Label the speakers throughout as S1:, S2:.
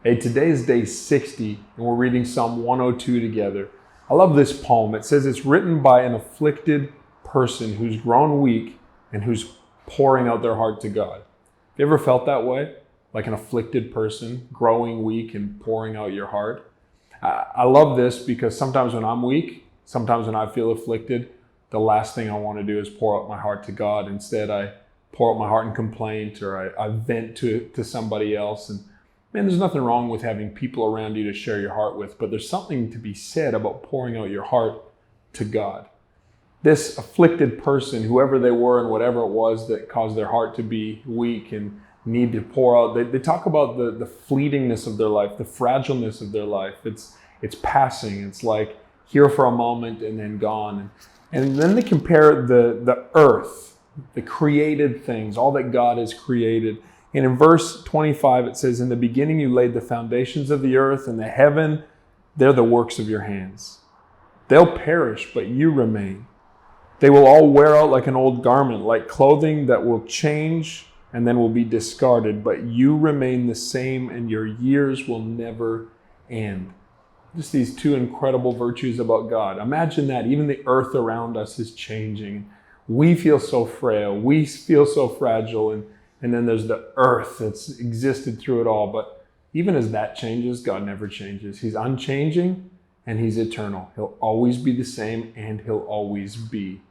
S1: Hey, today is day 60, and we're reading Psalm 102 together. I love this poem. It says it's written by an afflicted person who's grown weak and who's pouring out their heart to God. Have you ever felt that way? Like an afflicted person, growing weak and pouring out your heart? I love this because sometimes when I'm weak, sometimes when I feel afflicted, the last thing I want to do is pour out my heart to God. Instead, I pour out my heart in complaint, or I vent to somebody else. And man, there's nothing wrong with having people around you to share your heart with, but there's something to be said about pouring out your heart to God. This afflicted person, whoever they were and whatever it was that caused their heart to be weak and need to pour out, they talk about the fleetingness of their life, the fragileness of their life. It's passing. It's like here for a moment and then gone. And then they compare the earth, the created things, all that God has created. And in verse 25, it says, "In the beginning you laid the foundations of the earth, and the heaven, they're the works of your hands. They'll perish, but you remain. They will all wear out like an old garment, like clothing that will change and then will be discarded. But you remain the same, and your years will never end." Just these two incredible virtues about God. Imagine that. Even the earth around us is changing. We feel so frail. We feel so fragile. And then there's the earth that's existed through it all. But even as that changes, God never changes. He's unchanging and He's eternal. He'll always be the same, and He'll always be.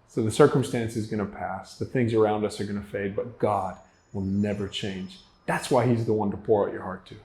S1: So the circumstance is going to pass. The things around us are going to fade, but God will never change. That's why He's the one to pour out your heart to.